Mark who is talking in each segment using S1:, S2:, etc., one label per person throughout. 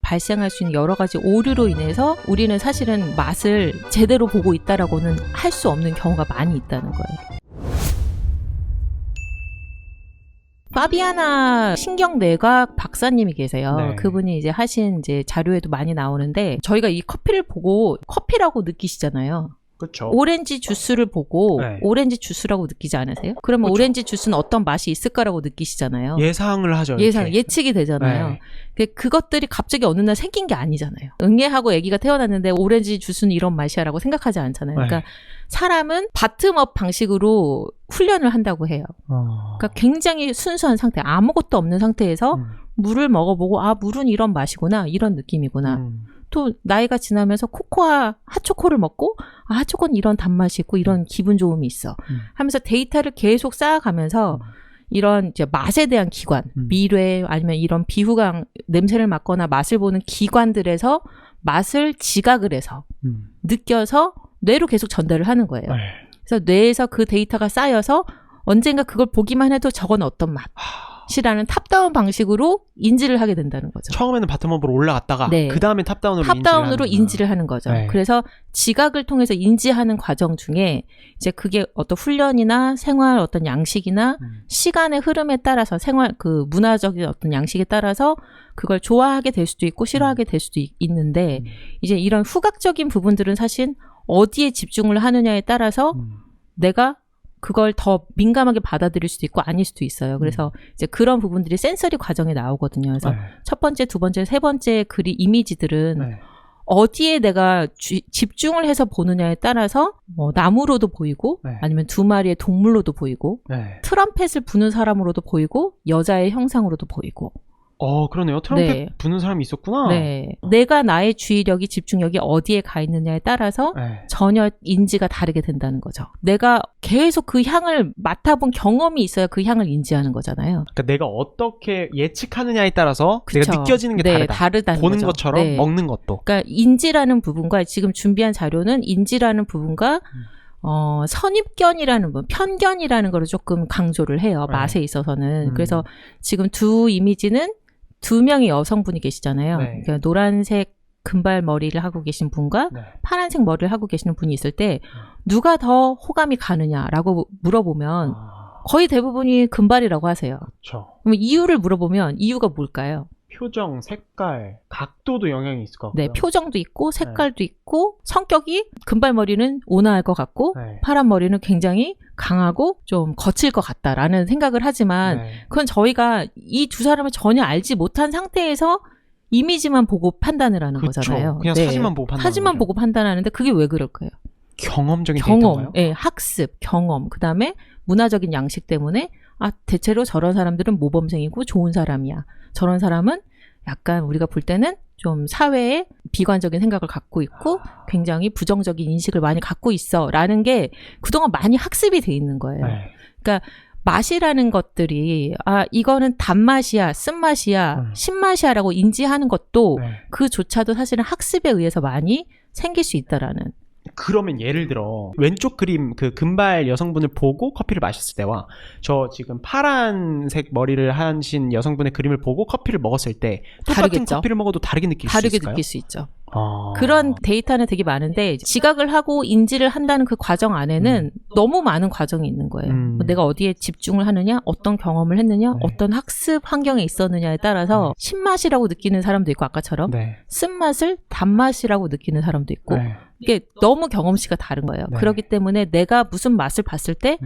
S1: 발생할 수 있는 여러 가지 오류로 인해서 우리는 사실은 맛을 제대로 보고 있다라고는 할 수 없는 경우가 많이 있다는 거예요. 파비아나 신경내과학 박사님이 계세요.
S2: 네.
S1: 그분이 이제 하신 이제 자료에도 많이 나오는데 저희가 이 커피를 보고 커피라고 느끼시잖아요.
S2: 그렇죠.
S1: 오렌지 주스를 보고
S2: 네.
S1: 오렌지 주스라고 느끼지 않으세요? 그러면
S2: 그쵸.
S1: 오렌지 주스는 어떤 맛이 있을까라고 느끼시잖아요.
S2: 예상을 하죠.
S1: 예측이 되잖아요.
S2: 네.
S1: 그것들이 갑자기 어느 날 생긴 게 아니잖아요. 응애하고 아기가 태어났는데 오렌지 주스는 이런 맛이야라고 생각하지 않잖아요. 그러니까 사람은 바텀업 방식으로 훈련을 한다고 해요. 그러니까 굉장히 순수한 상태, 아무것도 없는 상태에서 물을 먹어보고 아 물은 이런 맛이구나, 이런 느낌이구나. 또 나이가 지나면서 코코아 핫초코를 먹고 아 핫초코는 이런 단맛이 있고 이런 기분 좋음이 있어 하면서 데이터를 계속 쌓아가면서 이런 이제 맛에 대한 기관, 미뢰 아니면 이런 비후각 냄새를 맡거나 맛을 보는 기관들에서 맛을 지각을 해서 느껴서 뇌로 계속 전달을 하는 거예요. 그래서 뇌에서 그 데이터가 쌓여서 언젠가 그걸 보기만 해도 저건 어떤 맛이라는 탑다운 방식으로 인지를 하게 된다는 거죠.
S2: 처음에는 바텀업으로 올라갔다가
S1: 네.
S2: 그 다음에 탑다운으로
S1: 인지를 하는 거죠.
S2: 네.
S1: 그래서 지각을 통해서 인지하는 과정 중에 이제 그게 어떤 훈련이나 생활 어떤 양식이나 시간의 흐름에 따라서 생활 그 문화적인 어떤 양식에 따라서 그걸 좋아하게 될 수도 있고 싫어하게 될 수도 있는데 이제 이런 후각적인 부분들은 사실 어디에 집중을 하느냐에 따라서 내가 그걸 더 민감하게 받아들일 수도 있고 아닐 수도 있어요. 그래서 이제 그런 부분들이 센서리 과정에 나오거든요. 그래서 첫 번째, 두 번째, 세 번째 이미지들은 어디에 내가 집중을 해서 보느냐에 따라서 나무로도 보이고 아니면 두 마리의 동물로도 보이고 트럼펫을 부는 사람으로도 보이고 여자의 형상으로도 보이고
S2: 그러네요. 트럼펫 부는 사람이 있었구나.
S1: 네. 내가 나의 주의력이 집중력이 어디에 가 있느냐에 따라서 전혀 인지가 다르게 된다는 거죠. 내가 계속 그 향을 맡아본 경험이 있어야 그 향을 인지하는 거잖아요.
S2: 그러니까 내가 어떻게 예측하느냐에 따라서 내가 느껴지는 게
S1: 다르다는
S2: 보는
S1: 거죠.
S2: 것처럼 먹는 것도.
S1: 그러니까 인지라는 부분과 지금 준비한 자료는 인지라는 부분과 선입견이라는 부분, 편견이라는 걸 조금 강조를 해요. 맛에 있어서는. 그래서 지금 두 이미지는 두 명의 여성분이 계시잖아요. 그러니까 노란색 금발 머리를 하고 계신 분과 파란색 머리를 하고 계시는 분이 있을 때 누가 더 호감이 가느냐라고 물어보면 거의 대부분이 금발이라고 하세요.
S2: 그렇죠.
S1: 그럼 이유를 물어보면 이유가 뭘까요?
S2: 표정, 색깔, 각도도 영향이 있을 것 같고요.
S1: 네, 표정도 있고 색깔도 있고 성격이 금발머리는 온화할 것 같고 파란머리는 굉장히 강하고 좀 거칠 것 같다라는 생각을 하지만 그건 저희가 이 두 사람을 전혀 알지 못한 상태에서 이미지만 보고 판단을 하는 거잖아요.
S2: 그냥 사진만 보고 판단하는
S1: 사진만 보고 판단하는데 그게 왜 그럴까요?
S2: 경험적인 데이터인가요?
S1: 네, 학습, 경험, 그 다음에 문화적인 양식 때문에 대체로 저런 사람들은 모범생이고 좋은 사람이야. 저런 사람은 약간 우리가 볼 때는 좀 사회에 비관적인 생각을 갖고 있고 굉장히 부정적인 인식을 많이 갖고 있어 라는 게 그동안 많이 학습이 돼 있는 거예요. 그러니까 맛이라는 것들이 이거는 단맛이야, 쓴맛이야, 신맛이야 라고 인지하는 것도 그조차도 사실은 학습에 의해서 많이 생길 수 있다라는.
S2: 그러면 예를 들어 왼쪽 그림 그 금발 여성분을 보고 커피를 마셨을 때와 저 지금 파란색 머리를 하신 여성분의 그림을 보고 커피를 먹었을 때 똑같은
S1: 다르겠죠?
S2: 커피를 먹어도 다르게 느낄 수 있을까요?
S1: 다르게 느낄 수 있죠. 그런 데이터는 되게 많은데 지각을 하고 인지를 한다는 그 과정 안에는 너무 많은 과정이 있는 거예요. 내가 어디에 집중을 하느냐, 어떤 경험을 했느냐, 어떤 학습 환경에 있었느냐에 따라서 신맛이라고 느끼는 사람도 있고 아까처럼 쓴맛을 단맛이라고 느끼는 사람도 있고 이게 너무 경험치가 다른 거예요. 그렇기 때문에 내가 무슨 맛을 봤을 때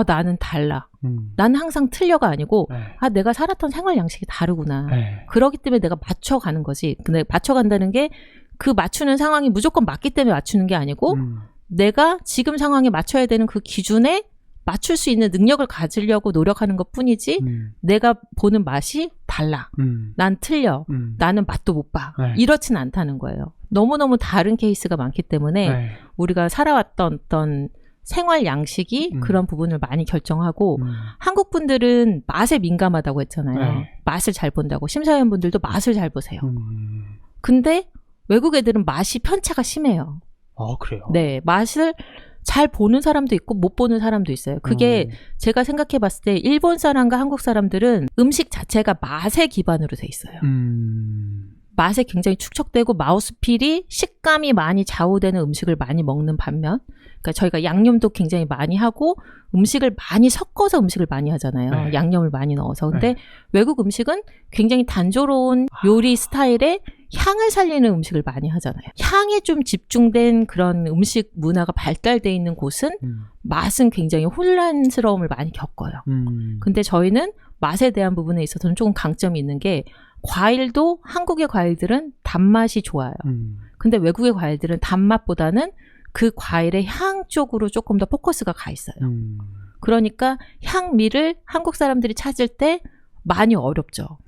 S1: 나는 달라. 나는 항상 틀려가 아니고 내가 살았던 생활 양식이 다르구나. 그렇기 때문에 내가 맞춰가는 거지. 근데 맞춰간다는 게 그 맞추는 상황이 무조건 맞기 때문에 맞추는 게 아니고 내가 지금 상황에 맞춰야 되는 그 기준에 맞출 수 있는 능력을 가지려고 노력하는 것 뿐이지 내가 보는 맛이 달라. 난 틀려. 나는 맛도 못 봐. 이렇진 않다는 거예요. 너무너무 다른 케이스가 많기 때문에 우리가 살아왔던 어떤 생활 양식이 그런 부분을 많이 결정하고 한국 분들은 맛에 민감하다고 했잖아요. 맛을 잘 본다고. 심사위원분들도 맛을 잘 보세요. 근데 외국 애들은 맛이 편차가 심해요.
S2: 그래요?
S1: 네, 맛을 잘 보는 사람도 있고 못 보는 사람도 있어요. 그게 제가 생각해 봤을 때 일본 사람과 한국 사람들은 음식 자체가 맛에 기반으로 돼 있어요. 맛에 굉장히 축적되고 마우스필이 식감이 많이 좌우되는 음식을 많이 먹는 반면, 그러니까 저희가 양념도 굉장히 많이 하고 음식을 많이 섞어서 음식을 많이 하잖아요.
S2: 네.
S1: 양념을 많이 넣어서. 근데
S2: 네.
S1: 외국 음식은 굉장히 단조로운 요리 스타일의 향을 살리는 음식을 많이 하잖아요. 향에 좀 집중된 그런 음식 문화가 발달돼 있는 곳은 맛은 굉장히 혼란스러움을 많이 겪어요. 근데 저희는 맛에 대한 부분에 있어서는 조금 강점이 있는 게 과일도 한국의 과일들은 단맛이 좋아요. 근데 외국의 과일들은 단맛보다는 그 과일의 향 쪽으로 조금 더 포커스가 가 있어요. 그러니까 향미를 한국 사람들이 찾을 때 많이 어렵죠.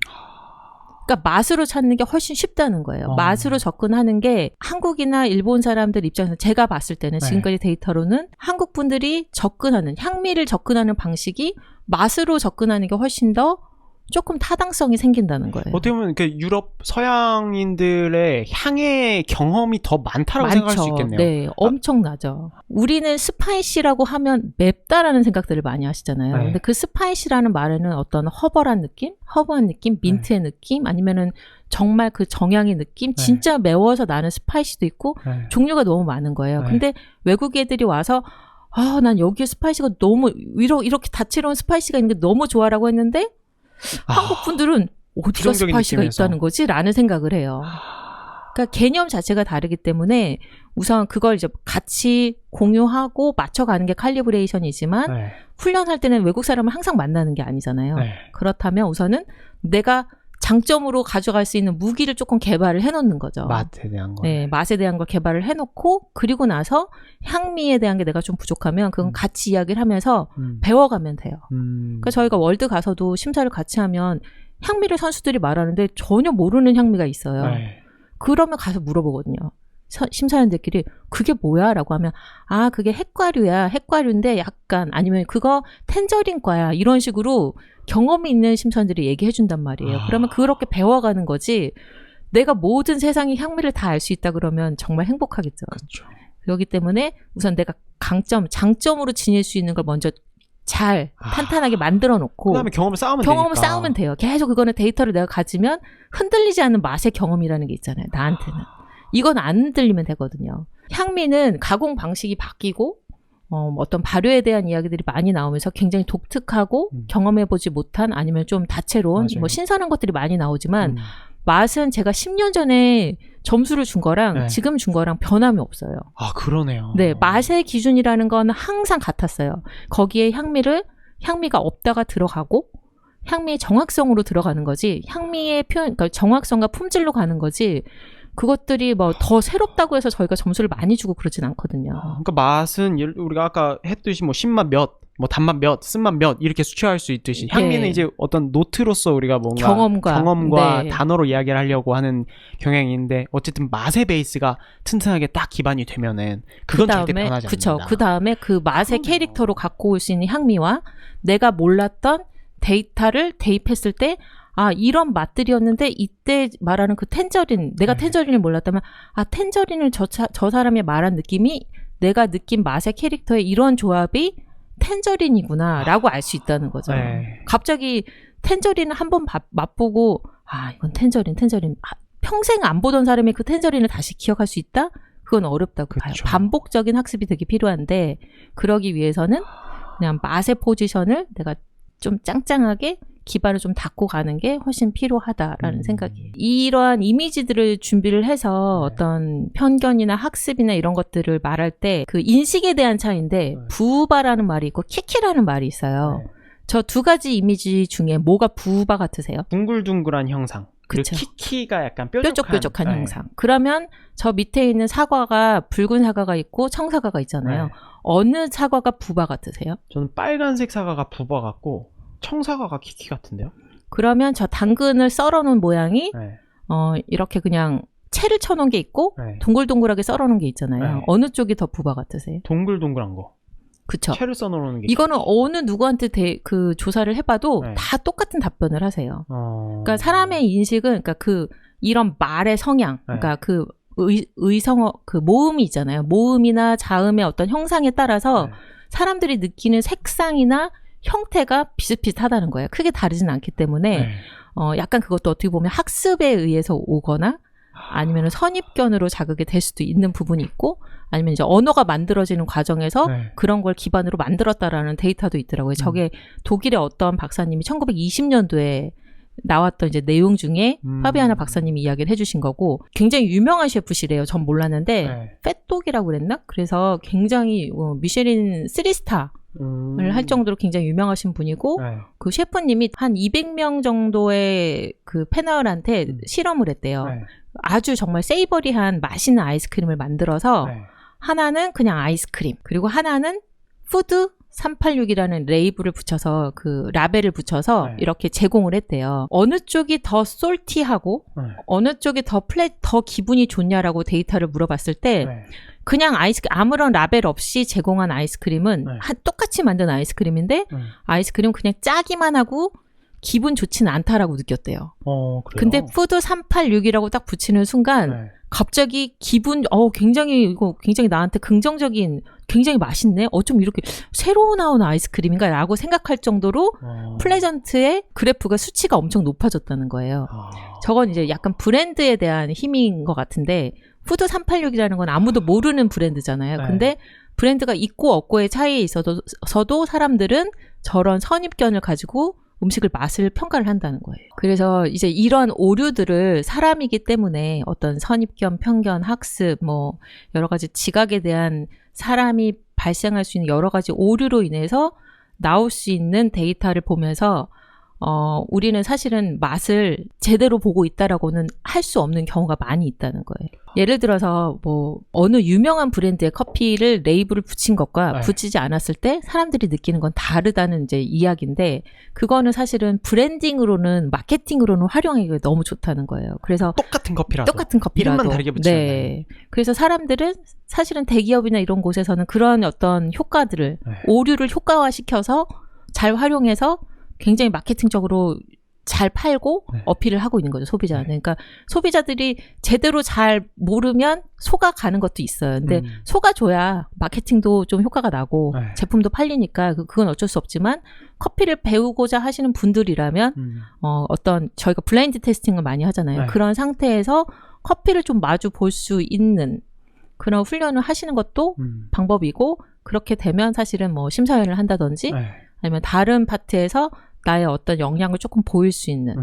S1: 그러니까 맛으로 찾는 게 훨씬 쉽다는 거예요. 맛으로 접근하는 게 한국이나 일본 사람들 입장에서 제가 봤을 때는
S2: 네.
S1: 지금까지 데이터로는 한국 분들이 접근하는 향미를 접근하는 방식이 맛으로 접근하는 게 훨씬 더 조금 타당성이 생긴다는 거예요.
S2: 어떻게 보면 그 유럽 서양인들의 향의 경험이 더 많다라고 생각할 수 있겠네요.
S1: 네, 엄청나죠. 우리는 스파이시라고 하면 맵다라는 생각들을 많이 하시잖아요.
S2: 네.
S1: 근데 그 스파이시라는 말에는 어떤 허벌한 느낌, 허브한 느낌, 민트의 느낌, 아니면은 정말 그 정향의 느낌, 진짜 매워서 나는 스파이시도 있고 종류가 너무 많은 거예요. 근데 외국 애들이 와서 난 여기에 스파이시가 너무 이렇게 다채로운 스파이시가 있는 게 너무 좋아라고 했는데 한국 분들은 어디가 스파이시가
S2: 느낌에서.
S1: 있다는 거지? 라는 생각을 해요. 그러니까 개념 자체가 다르기 때문에 우선 그걸 이제 같이 공유하고 맞춰가는 게 칼리브레이션이지만 훈련할 때는 외국 사람을 항상 만나는 게 아니잖아요. 그렇다면 우선은 내가 장점으로 가져갈 수 있는 무기를 조금 개발을 해놓는 거죠.
S2: 맛에 대한 거.
S1: 네, 맛에 대한 걸 개발을 해놓고 그리고 나서 향미에 대한 게 내가 좀 부족하면 그건 같이 이야기를 하면서 배워가면 돼요. 그러니까 저희가 월드 가서도 심사를 같이 하면 향미를 선수들이 말하는데 전혀 모르는 향미가 있어요. 그러면 가서 물어보거든요. 심사위원들끼리 그게 뭐야? 라고 하면 그게 핵과류야. 핵과류인데 약간 아니면 그거 텐저린과야. 이런 식으로 경험이 있는 심사위원들이 얘기해 준단 말이에요. 그러면 그렇게 배워가는 거지 내가 모든 세상의 향미를 다 알 수 있다 그러면 정말 행복하겠죠.
S2: 그렇죠.
S1: 그렇기 때문에 우선 내가 장점으로 지닐 수 있는 걸 먼저 잘 탄탄하게 만들어 놓고
S2: 그다음에 경험을
S1: 쌓으면 돼요. 계속 그거는 데이터를 내가 가지면 흔들리지 않는 맛의 경험이라는 게 있잖아요. 나한테는. 이건 안 흔들리면 되거든요. 향미는 가공 방식이 바뀌고 어떤 발효에 대한 이야기들이 많이 나오면서 굉장히 독특하고 경험해보지 못한 아니면 좀 다채로운 뭐 신선한 것들이 많이 나오지만 맛은 제가 10년 전에 점수를 준 거랑 지금 준 거랑 변함이 없어요.
S2: 그러네요.
S1: 네, 맛의 기준이라는 건 항상 같았어요. 거기에 향미가 없다가 들어가고 향미의 정확성으로 들어가는 거지 향미의 표현, 그러니까 정확성과 품질로 가는 거지 그것들이 뭐 더 새롭다고 해서 저희가 점수를 많이 주고 그러진 않거든요.
S2: 그러니까 맛은 우리가 아까 했듯이 뭐 신맛 몇, 뭐 단맛 몇, 쓴맛 몇 이렇게 수치할 수 있듯이 향미는 이제 어떤 노트로서 우리가 뭔가 경험과 단어로 이야기를 하려고 하는 경향이 있는데 어쨌든 맛의 베이스가 튼튼하게 딱 기반이 되면은 그건 절대 변하지 않는다.
S1: 그 다음에 그 맛의 캐릭터로 갖고 올 수 있는 향미와 내가 몰랐던 데이터를 대입했을 때 이런 맛들이었는데 이때 말하는 그 텐저린, 내가 텐저린을 몰랐다면 텐저린을 저 사람이 말한 느낌이 내가 느낀 맛의 캐릭터의 이런 조합이 텐저린이구나 라고 알 수 있다는 거죠. 갑자기 텐저린을 한번 맛보고 이건 텐저린 평생 안 보던 사람이 그 텐저린을 다시 기억할 수 있다? 그건 어렵다고 봐요. 반복적인 학습이 되게 필요한데 그러기 위해서는 그냥 맛의 포지션을 내가 좀 짱짱하게 기반을 좀 닫고 가는 게 훨씬 필요하다라는 생각이에요. 이러한 이미지들을 준비를 해서 어떤 편견이나 학습이나 이런 것들을 말할 때 그 인식에 대한 차이인데 부바라는 말이 있고 키키라는 말이 있어요. 저 두 가지 이미지 중에 뭐가 부바 같으세요?
S2: 둥글둥글한 형상. 그리고
S1: 그쵸.
S2: 키키가 약간
S1: 뾰족뾰족한 형상. 그러면 저 밑에 있는 사과가 붉은 사과가 있고 청사과가 있잖아요. 어느 사과가 부바 같으세요?
S2: 저는 빨간색 사과가 부바 같고 청사과가 키키 같은데요?
S1: 그러면 저 당근을 썰어놓은 모양이 이렇게 그냥 채를 쳐놓은 게 있고 동글동글하게 썰어놓은 게 있잖아요. 어느 쪽이 더 부바 같으세요?
S2: 동글동글한 거.
S1: 그쵸.
S2: 채를 써놓는 게
S1: 이거는 어느 누구한테 그 조사를 해봐도 다 똑같은 답변을 하세요. 그러니까 사람의 인식은 그러니까 이런 말의 성향, 그러니까 그 의성어 그 모음이 있잖아요. 모음이나 자음의 어떤 형상에 따라서 사람들이 느끼는 색상이나 형태가 비슷비슷하다는 거예요. 크게 다르진 않기 때문에
S2: 네.
S1: 약간 그것도 어떻게 보면 학습에 의해서 오거나 아니면 선입견으로 자극이 될 수도 있는 부분이 있고 아니면 이제 언어가 만들어지는 과정에서
S2: 네.
S1: 그런 걸 기반으로 만들었다라는 데이터도 있더라고요. 저게 독일의 어떤 박사님이 1920년도에 나왔던 이제 내용 중에 파비아나 박사님이 이야기를 해주신 거고 굉장히 유명한 셰프시래요. 전 몰랐는데
S2: 네.
S1: 팻독이라고 그랬나? 그래서 굉장히 미쉐린 3스타를 할 정도로 굉장히 유명하신 분이고
S2: 네.
S1: 그 셰프님이 한 200명 정도의 그 패널한테 실험을 했대요.
S2: 네.
S1: 아주 정말 세이버리한 맛있는 아이스크림을 만들어서
S2: 네.
S1: 하나는 그냥 아이스크림 그리고 하나는 푸드 386이라는 레이블을 붙여서 그 라벨을 붙여서
S2: 네.
S1: 이렇게 제공을 했대요. 어느 쪽이 더 솔티하고
S2: 네.
S1: 어느 쪽이 더 기분이 좋냐라고 데이터를 물어봤을 때
S2: 네.
S1: 그냥 아무런 라벨 없이 제공한 아이스크림은
S2: 네.
S1: 똑같이 만든 아이스크림인데 아이스크림은 그냥 짜기만 하고 기분 좋지는 않다라고 느꼈대요.
S2: 그래요?
S1: 근데 푸드 386이라고 딱 붙이는 순간
S2: 네.
S1: 갑자기 굉장히 나한테 긍정적인 굉장히 맛있네. 좀 이렇게 새로 나온 아이스크림인가 라고 생각할 정도로 플레전트의 그래프가 수치가 엄청 높아졌다는 거예요. 저건 이제 약간 브랜드에 대한 힘인 것 같은데 푸드 386이라는 건 아무도 모르는 브랜드잖아요.
S2: 네.
S1: 근데 브랜드가 있고 없고의 차이에 있어서도 사람들은 저런 선입견을 가지고 음식을 맛을 평가를 한다는 거예요. 그래서 이제 이런 오류들을 사람이기 때문에 어떤 선입견, 편견, 학습, 뭐 여러 가지 지각에 대한 사람이 발생할 수 있는 여러 가지 오류로 인해서 나올 수 있는 데이터를 보면서 우리는 사실은 맛을 제대로 보고 있다라고는 할 수 없는 경우가 많이 있다는 거예요. 예를 들어서 뭐 어느 유명한 브랜드의 커피를 레이블을 붙인 것과
S2: 네.
S1: 붙이지 않았을 때 사람들이 느끼는 건 다르다는 이제 이야기인데 그거는 사실은 브랜딩으로는 마케팅으로는 활용하기가 너무 좋다는 거예요. 그래서
S2: 똑같은 커피라도
S1: 이름만
S2: 다르게 붙이면
S1: 네. 그래서 사람들은 사실은 대기업이나 이런 곳에서는 그런 어떤 효과들을
S2: 네.
S1: 오류를 효과화시켜서 잘 활용해서 굉장히 마케팅적으로 잘 팔고
S2: 네.
S1: 어필을 하고 있는 거죠, 소비자는.
S2: 네.
S1: 그러니까 소비자들이 제대로 잘 모르면 속아가는 것도 있어요. 근데 속아줘야 마케팅도 좀 효과가 나고
S2: 네.
S1: 제품도 팔리니까 그건 어쩔 수 없지만 커피를 배우고자 하시는 분들이라면 어떤 저희가 블라인드 테스팅을 많이 하잖아요.
S2: 네.
S1: 그런 상태에서 커피를 좀 마주 볼 수 있는 그런 훈련을 하시는 것도 방법이고 그렇게 되면 사실은 뭐 심사위원을 한다든지
S2: 네.
S1: 아니면 다른 파트에서 나의 어떤 역량을 조금 보일 수 있는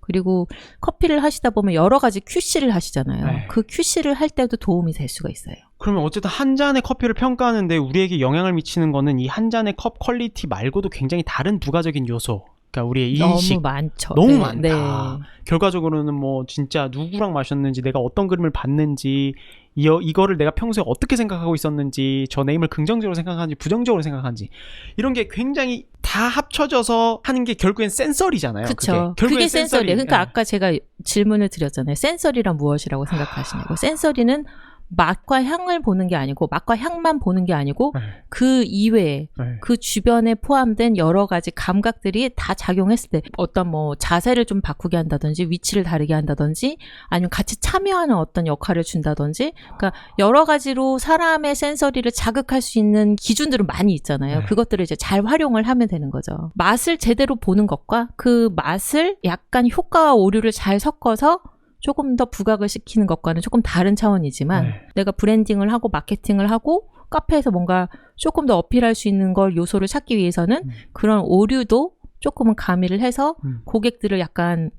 S1: 그리고 커피를 하시다 보면 여러 가지 QC를 하시잖아요.
S2: 네.
S1: 그 QC를 할 때도 도움이 될 수가 있어요.
S2: 그러면 어쨌든 한 잔의 커피를 평가하는데 우리에게 영향을 미치는 거는 이 한 잔의 컵 퀄리티 말고도 굉장히 다른 부가적인 요소. 그러니까 우리의 인식.
S1: 너무 많죠.
S2: 너무
S1: 네,
S2: 많다.
S1: 네.
S2: 결과적으로는 뭐 진짜 누구랑 마셨는지 내가 어떤 그림을 봤는지 이거를 내가 평소에 어떻게 생각하고 있었는지 저 네임을 긍정적으로 생각하는지 부정적으로 생각하는지 이런 게 굉장히 다 합쳐져서 하는 게 결국엔 센서리잖아요.
S1: 그렇죠. 그게 센서리예요. 그러니까 아까 제가 질문을 드렸잖아요. 센서리란 무엇이라고 생각하시냐고. 센서리는 맛과 향을 보는 게 아니고 맛과 향만 보는 게 아니고
S2: 네.
S1: 그 이외에
S2: 네.
S1: 그 주변에 포함된 여러 가지 감각들이 다 작용했을 때 어떤 뭐 자세를 좀 바꾸게 한다든지 위치를 다르게 한다든지 아니면 같이 참여하는 어떤 역할을 준다든지 그러니까 여러 가지로 사람의 센서리를 자극할 수 있는 기준들은 많이 있잖아요.
S2: 네.
S1: 그것들을 이제 잘 활용을 하면 되는 거죠. 맛을 제대로 보는 것과 그 맛을 약간 효과와 오류를 잘 섞어서 조금 더 부각을 시키는 것과는 조금 다른 차원이지만
S2: 네.
S1: 내가 브랜딩을 하고 마케팅을 하고 카페에서 뭔가 조금 더 어필할 수 있는 걸 요소를 찾기 위해서는 그런 오류도 조금은 가미를 해서 고객들을 약간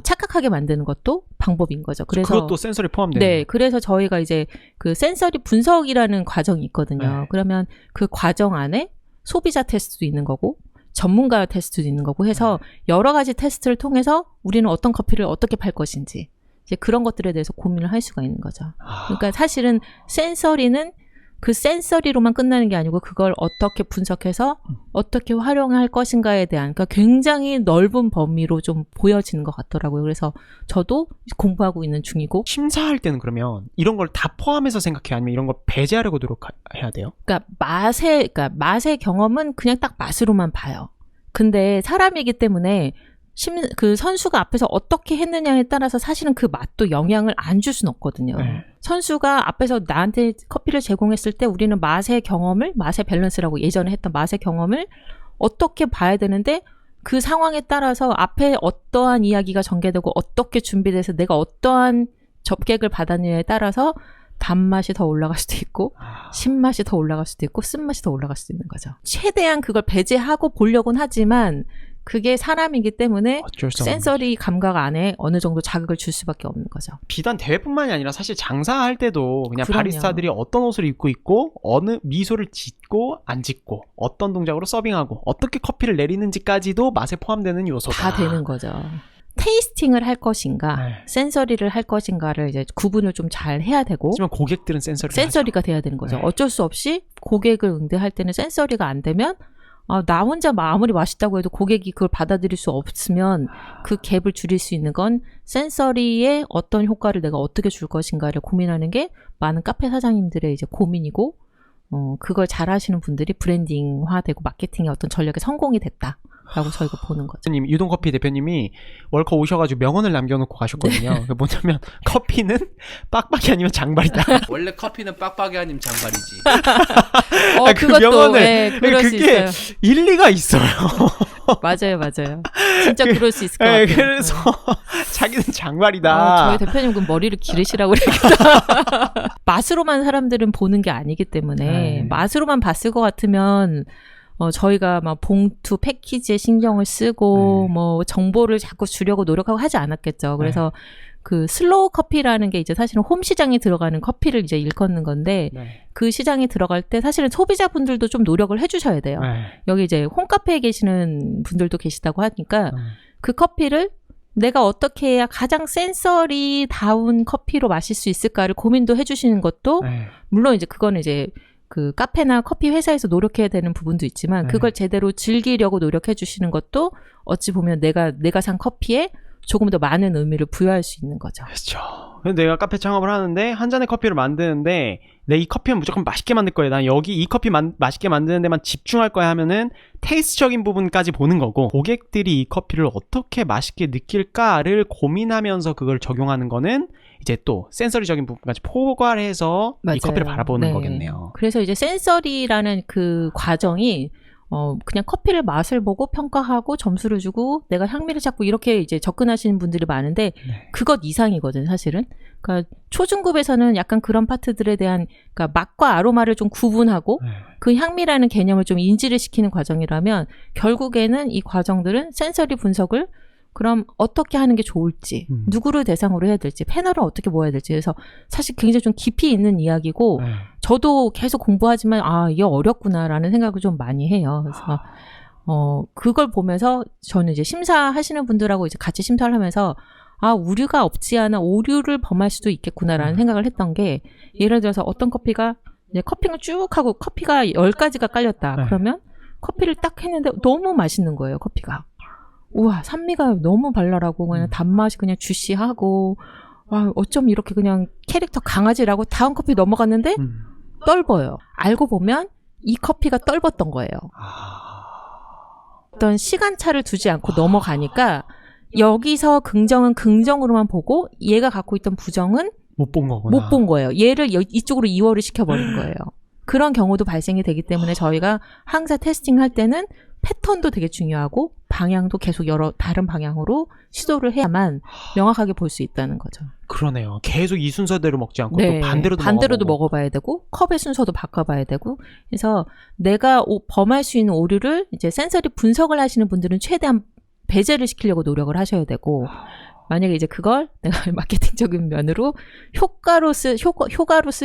S1: 착각하게 만드는 것도 방법인 거죠. 그래서
S2: 그것도 센서리 포함되는
S1: 네, 그래서 저희가 이제 그 센서리 분석이라는 과정이 있거든요.
S2: 네.
S1: 그러면 그 과정 안에 소비자 테스트도 있는 거고 전문가 테스트도 있는 거고 해서 여러 가지 테스트를 통해서 우리는 어떤 커피를 어떻게 팔 것인지 이제 그런 것들에 대해서 고민을 할 수가 있는 거죠. 그러니까 사실은 센서리는 그 센서리로만 끝나는 게 아니고 그걸 어떻게 분석해서 어떻게 활용할 것인가에 대한 그러니까 굉장히 넓은 범위로 좀 보여지는 것 같더라고요. 그래서 저도 공부하고 있는 중이고
S2: 심사할 때는 그러면 이런 걸 다 포함해서 생각해요? 아니면 이런 걸 배제하려고 노력해야 돼요?
S1: 그러니까 맛의 경험은 그냥 딱 맛으로만 봐요. 근데 사람이기 때문에 그 선수가 앞에서 어떻게 했느냐에 따라서 사실은 그 맛도 영향을 안 줄 수는 없거든요.
S2: 네.
S1: 선수가 앞에서 나한테 커피를 제공했을 때 우리는 맛의 밸런스라고 예전에 했던 맛의 경험을 어떻게 봐야 되는데 그 상황에 따라서 앞에 어떠한 이야기가 전개되고 어떻게 준비돼서 내가 어떠한 접객을 받았느냐에 따라서 단맛이 더 올라갈 수도 있고 신맛이 더 올라갈 수도 있고 쓴맛이 더 올라갈 수도 있는 거죠. 최대한 그걸 배제하고 보려고는 하지만 그게 사람이기 때문에 센서리 감각 안에 어느 정도 자극을 줄 수밖에 없는 거죠.
S2: 비단 대회뿐만이 아니라 사실 장사할 때도 그냥
S1: 그럼요.
S2: 바리스타들이 어떤 옷을 입고 있고 어느 미소를 짓고 안 짓고 어떤 동작으로 서빙하고 어떻게 커피를 내리는지까지도 맛에 포함되는 요소다.
S1: 다 되는 거죠. 테이스팅을 할 것인가,
S2: 네.
S1: 센서리를 할 것인가를 이제 구분을 좀 잘 해야 되고.
S2: 하지만 고객들은 센서리가
S1: 돼야 되는 거죠.
S2: 네.
S1: 어쩔 수 없이 고객을 응대할 때는 센서리가 안 되면 나 혼자 아무리 맛있다고 해도 고객이 그걸 받아들일 수 없으면 그 갭을 줄일 수 있는 건 센서리의 어떤 효과를 내가 어떻게 줄 것인가를 고민하는 게 많은 카페 사장님들의 이제 고민이고, 그걸 잘 하시는 분들이 브랜딩화되고 마케팅의 어떤 전략에 성공이 됐다라고 저희가 보는 거죠.
S2: 유동커피 대표님이 월커 오셔가지고 명언을 남겨놓고 가셨거든요. 그게 뭐냐면 커피는 빡빡이 아니면 장발이다.
S3: 원래 커피는 빡빡이 아니면 장발이지.
S2: 그
S1: 그것도
S2: 명언을
S1: 그럴 수
S2: 그게
S1: 있어요.
S2: 일리가 있어요.
S1: 맞아요. 진짜 그럴 수 있을 것 같아요.
S2: 그래서 자기는 장발이다.
S1: 저희 대표님 그럼 머리를 기르시라고 그래야겠다. 맛으로만 사람들은 보는 게 아니기 때문에 맛으로만 봤을 것 같으면 저희가 막 봉투 패키지에 신경을 쓰고 뭐 정보를 자꾸 주려고 노력하고 하지 않았겠죠. 그래서 그 슬로우 커피라는 게 이제 사실은 홈 시장에 들어가는 커피를 이제 일컫는 건데 그 시장에 들어갈 때 사실은 소비자분들도 좀 노력을 해주셔야 돼요. 여기 이제 홈카페에 계시는 분들도 계시다고 하니까 그 커피를 내가 어떻게 해야 가장 센서리다운 커피로 마실 수 있을까를 고민도 해주시는 것도 물론 이제 그거는 이제 그 카페나 커피 회사에서 노력해야 되는 부분도 있지만 그걸 제대로 즐기려고 노력해 주시는 것도 어찌 보면 내가 산 커피에 조금 더 많은 의미를 부여할 수 있는 거죠.
S2: 그렇죠. 내가 카페 창업을 하는데 한 잔의 커피를 만드는데 내 이 커피는 무조건 맛있게 만들 거야. 난 여기 이 커피 맛있게 만드는 데만 집중할 거야 하면은 테이스트적인 부분까지 보는 거고 고객들이 이 커피를 어떻게 맛있게 느낄까를 고민하면서 그걸 적용하는 거는 이제 또 센서리적인 부분까지 포괄해서
S1: 맞아요.
S2: 이 커피를 바라보는 거겠네요.
S1: 그래서 이제 센서리라는 그 과정이 그냥 커피를 맛을 보고 평가하고 점수를 주고 내가 향미를 찾고 이렇게 이제 접근하시는 분들이 많은데 그것 이상이거든 사실은. 그러니까 초중급에서는 약간 그런 파트들에 대한 그러니까 맛과 아로마를 좀 구분하고 그 향미라는 개념을 좀 인지를 시키는 과정이라면 결국에는 이 과정들은 센서리 분석을 그럼 어떻게 하는 게 좋을지, 누구를 대상으로 해야 될지, 패널을 어떻게 모아야 될지. 그래서 사실 굉장히 좀 깊이 있는 이야기고 저도 계속 공부하지만 이게 어렵구나라는 생각을 좀 많이 해요. 그래서 그걸 보면서 저는 이제 심사하시는 분들하고 이제 같이 심사를 하면서 우류가 없지 않아 오류를 범할 수도 있겠구나라는 생각을 했던 게 예를 들어서 어떤 커피가 이제 커핑을 쭉 하고 커피가 10가지가 깔렸다. 그러면 커피를 딱 했는데 너무 맛있는 거예요, 커피가. 우와, 산미가 너무 발랄하고 그냥 단맛이 그냥 주시하고 어쩜 이렇게 그냥 캐릭터 강아지라고 다음 커피 넘어갔는데 떫어요. 알고 보면 이 커피가 떫었던 거예요. 어떤 시간차를 두지 않고 넘어가니까 여기서 긍정은 긍정으로만 보고 얘가 갖고 있던 부정은
S2: 못 본 거구나.
S1: 못 본 거예요. 얘를 이쪽으로 이월을 시켜버린 거예요. 그런 경우도 발생이 되기 때문에 저희가 항상 테스팅할 때는 패턴도 되게 중요하고 방향도 계속 여러 다른 방향으로 시도를 해야만 명확하게 볼 수 있다는 거죠.
S2: 그러네요. 계속 이 순서대로 먹지 않고 또 반대로도
S1: 먹어봐야 되고 컵의 순서도 바꿔봐야 되고 그래서 내가 범할 수 있는 오류를 이제 센서리 분석을 하시는 분들은 최대한 배제를 시키려고 노력을 하셔야 되고 만약에 이제 그걸 내가 마케팅적인 면으로 효과로 쓸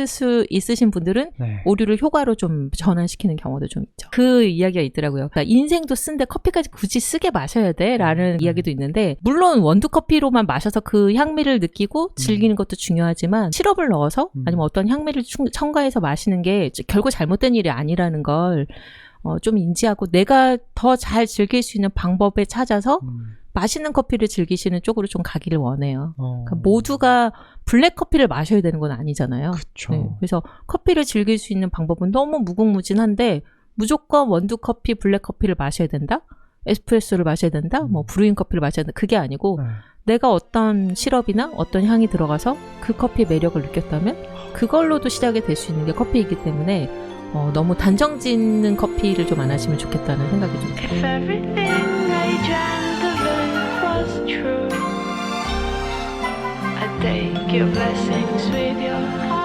S1: 수 있으신 분들은 오류를 효과로 좀 전환시키는 경우도 좀 있죠. 그 이야기가 있더라고요. 그러니까 인생도 쓴데 커피까지 굳이 쓰게 마셔야 돼? 라는 이야기도 있는데 물론 원두커피로만 마셔서 그 향미를 느끼고 즐기는 것도 중요하지만 시럽을 넣어서 아니면 어떤 향미를 첨가해서 마시는 게 결국 잘못된 일이 아니라는 걸 좀 인지하고 내가 더 잘 즐길 수 있는 방법에 찾아서 맛있는 커피를 즐기시는 쪽으로 좀 가기를 원해요. 그러니까 모두가 블랙 커피를 마셔야 되는 건 아니잖아요.
S2: 그쵸.
S1: 그래서 커피를 즐길 수 있는 방법은 너무 무궁무진한데 무조건 원두 커피, 블랙 커피를 마셔야 된다? 에스프레소를 마셔야 된다? 뭐 브루잉 커피를 마셔야 된다? 그게 아니고 내가 어떤 시럽이나 어떤 향이 들어가서 그 커피의 매력을 느꼈다면 그걸로도 시작이 될 수 있는 게 커피이기 때문에 너무 단정 짓는 커피를 좀 안 하시면 좋겠다는 생각이 좀 들어요.
S4: If everything I dreamt of it was true, I take your blessings with your heart.